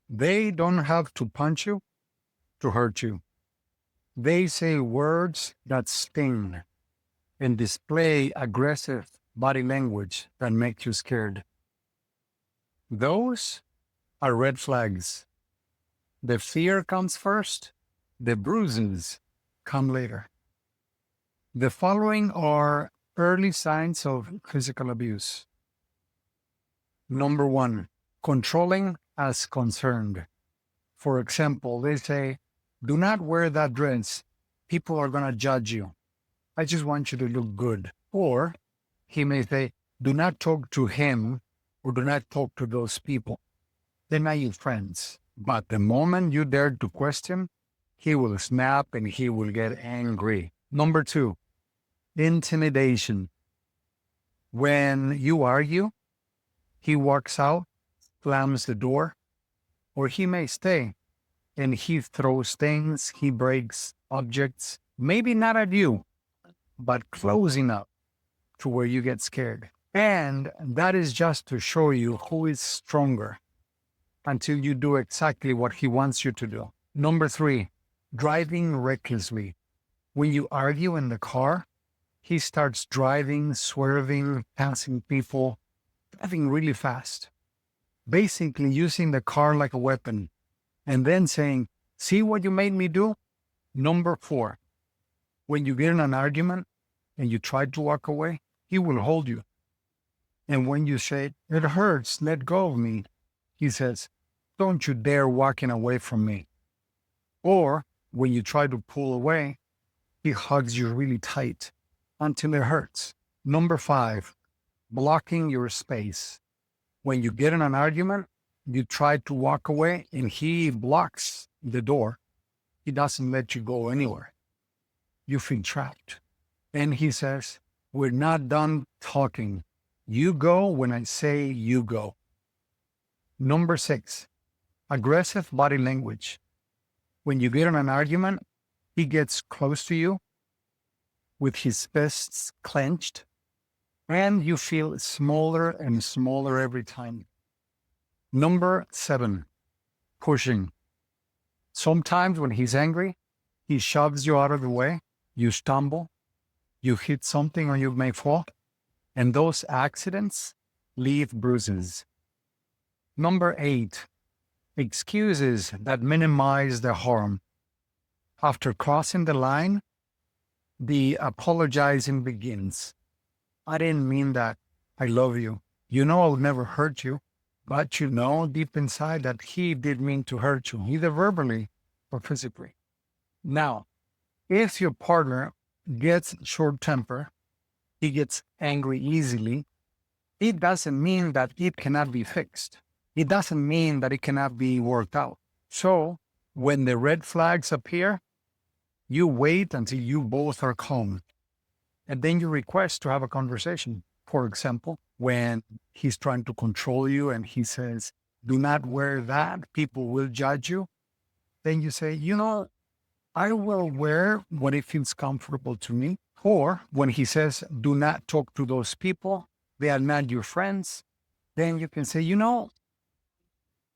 They don't have to punch you to hurt you. They say words that sting and display aggressive body language that make you scared. Those are red flags. The fear comes first, the bruises come later. The following are early signs of physical abuse. Number one, controlling as concerned. For example, they say, do not wear that dress. People are going to judge you. I just want you to look good. Or he may say, do not talk to him or do not talk to those people. They're not your friends. But the moment you dare to question, he will snap and he will get angry. Number two, intimidation. When you argue, he walks out, slams the door, or he may stay and he throws things, he breaks objects, maybe not at you, but close enough to where you get scared. And that is just to show you who is stronger until you do exactly what he wants you to do. Number three, driving recklessly. When you argue in the car, he starts driving, swerving, passing people, driving really fast, basically using the car like a weapon, and then saying, see what you made me do? Number four, when you get in an argument and you try to walk away, he will hold you. And when you say, it hurts, let go of me, he says, don't you dare walking away from me. Or when you try to pull away, he hugs you really tight until it hurts. Number five, blocking your space. When you get in an argument, you try to walk away and he blocks the door. He doesn't let you go anywhere. You feel trapped. And he says, we're not done talking. You go when I say you go. Number six, aggressive body language. When you get in an argument, he gets close to you with his fists clenched, and you feel smaller and smaller every time. Number seven, pushing. Sometimes when he's angry, he shoves you out of the way, you stumble, you hit something or you may fall, and those accidents leave bruises. Number eight, excuses that minimize the harm. After crossing the line, the apologizing begins. I didn't mean that. I love you. You know I'll never hurt you. But you know deep inside that he did mean to hurt you, either verbally or physically. Now, if your partner gets short temper, he gets angry easily, it doesn't mean that it cannot be fixed. It doesn't mean that it cannot be worked out. So when the red flags appear, you wait until you both are calm. And then you request to have a conversation. For example, when he's trying to control you and he says, do not wear that, people will judge you. Then you say, you know, I will wear what it feels comfortable to me. Or when he says, do not talk to those people, they are not your friends. Then you can say, you know,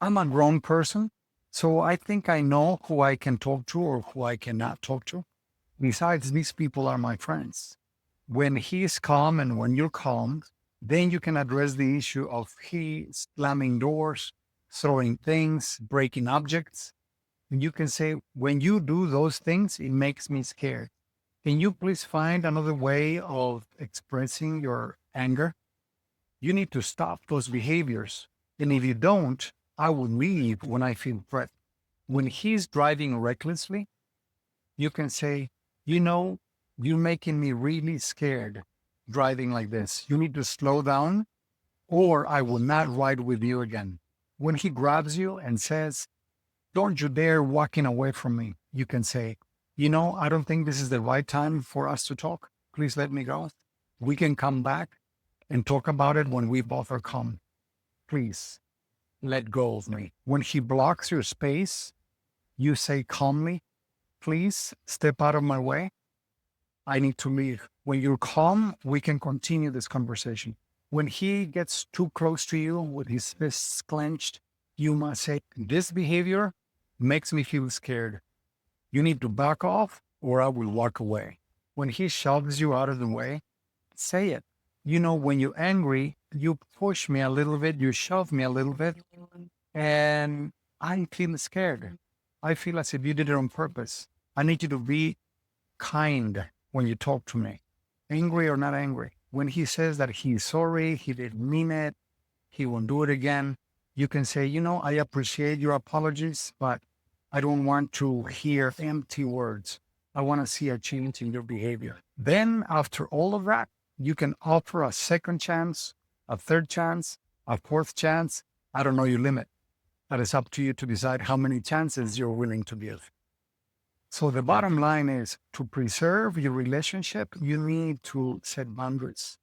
I'm a grown person, so I think I know who I can talk to or who I cannot talk to. Besides, these people are my friends. When he is calm and when you're calm, then you can address the issue of he slamming doors, throwing things, breaking objects. And you can say, when you do those things, it makes me scared. Can you please find another way of expressing your anger? You need to stop those behaviors. And if you don't, I will leave when I feel threatened. When he's driving recklessly, you can say, you know, you're making me really scared driving like this. You need to slow down or I will not ride with you again. When he grabs you and says, don't you dare walking away from me, you can say, you know, I don't think this is the right time for us to talk. Please let me go. We can come back and talk about it when we both are calm. Please let go of me. When he blocks your space, you say calmly, please step out of my way. I need to leave. When you're calm, we can continue this conversation. When he gets too close to you with his fists clenched, You must say, this behavior makes me feel scared. You need to back off or I will walk away. When he shoves you out of the way, say it. You know, when you're angry, you push me a little bit, you shove me a little bit, and I feel scared. I feel as if you did it on purpose. I need you to be kind when you talk to me, angry or not angry. When he says that he's sorry, he didn't mean it, he won't do it again, you can say, you know, I appreciate your apologies, but I don't want to hear empty words. I want to see a change in your behavior. Then after all of that, you can offer a second chance, a third chance, a fourth chance. I don't know your limit. That is up to you to decide how many chances you're willing to give. So the bottom line is, to preserve your relationship, you need to set boundaries.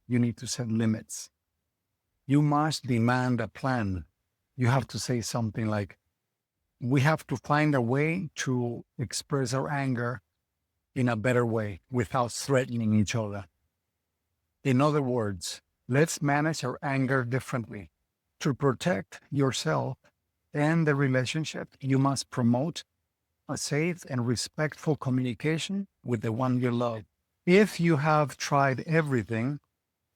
You need to set limits. You must demand a plan. You have to say something like, we have to find a way to express our anger in a better way without threatening each other. In other words, let's manage our anger differently. To protect yourself and the relationship, you must promote a safe and respectful communication with the one you love. If you have tried everything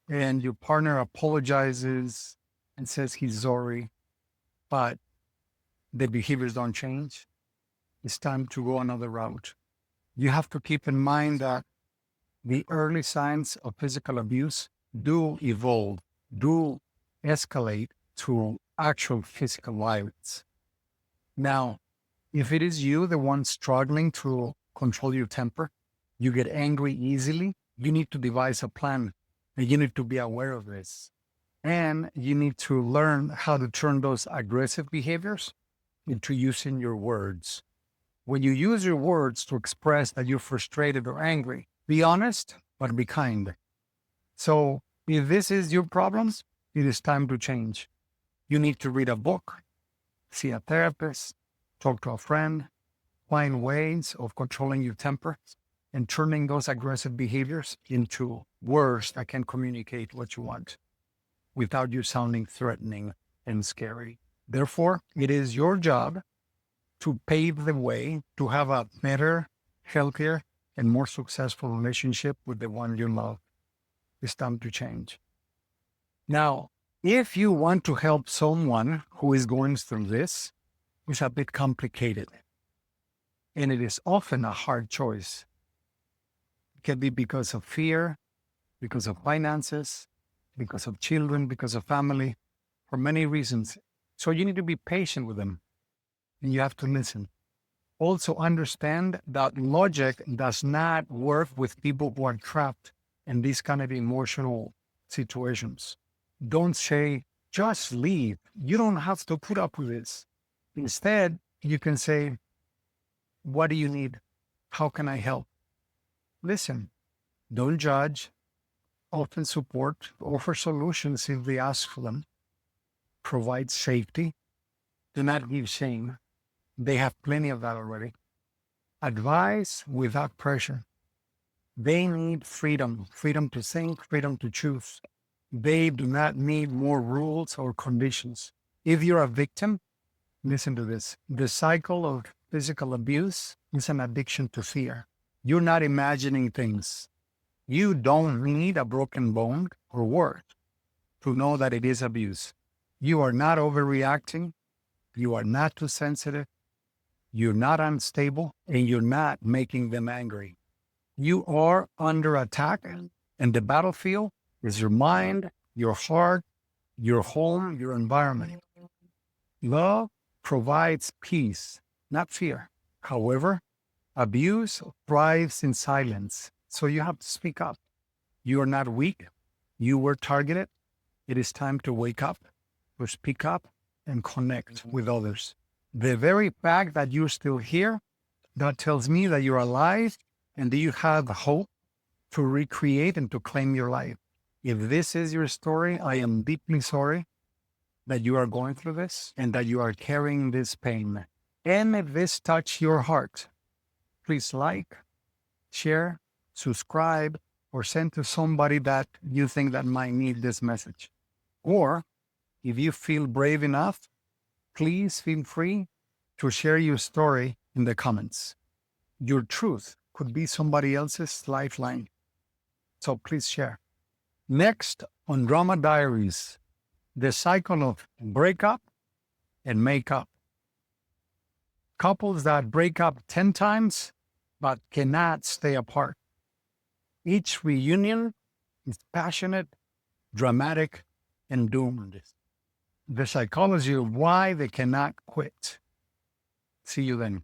and your partner apologizes and says he's sorry, but the behaviors don't change, it's time to go another route. You have to keep in mind that the early signs of physical abuse do evolve, do escalate to actual physical violence. Now, if it is you, the one struggling to control your temper, you get angry easily, you need to devise a plan, and you need to be aware of this. And you need to learn how to turn those aggressive behaviors into using your words. When you use your words to express that you're frustrated or angry, be honest, but be kind. So if this is your problems, it is time to change. You need to read a book, see a therapist, talk to a friend, find ways of controlling your temper and turning those aggressive behaviors into words that can communicate what you want without you sounding threatening and scary. Therefore, it is your job to pave the way to have a better, healthier, and more successful relationship with the one you love. It's time to change. Now, if you want to help someone who is going through this, it's a bit complicated. And it is often a hard choice. It can be because of fear, because of finances, because of children, because of family, for many reasons. So you need to be patient with them and you have to listen. Also understand that logic does not work with people who are trapped in these kind of emotional situations. Don't say, just leave. You don't have to put up with this. Instead, you can say, what do you need? How can I help? Listen, don't judge, often support, offer solutions if they ask for them, provide safety, do not give shame. They have plenty of that already. Advise without pressure. They need freedom, freedom to think, freedom to choose. They do not need more rules or conditions. If you're a victim, listen to this. The cycle of physical abuse is an addiction to fear. You're not imagining things. You don't need a broken bone or word to know that it is abuse. You are not overreacting. You are not too sensitive. You're not unstable, and you're not making them angry. You are under attack, and the battlefield is your mind, your heart, your home, your environment. Love provides peace, not fear. However, abuse thrives in silence, so you have to speak up. You are not weak. You were targeted. It is time to wake up, to speak up, and connect with others. The very fact that you're still here, that tells me that you're alive and that you have hope to recreate and to claim your life. If this is your story, I am deeply sorry that you are going through this and that you are carrying this pain. And if this touched your heart, please like, share, subscribe, or send to somebody that you think that might need this message. Or if you feel brave enough please feel free to share your story in the comments. Your truth could be somebody else's lifeline. So please share. Next, on Drama Diaries, the cycle of breakup and make up. Couples that break up 10 times but cannot stay apart. Each reunion is passionate, dramatic, and doomed. The psychology of why they cannot quit. See you then.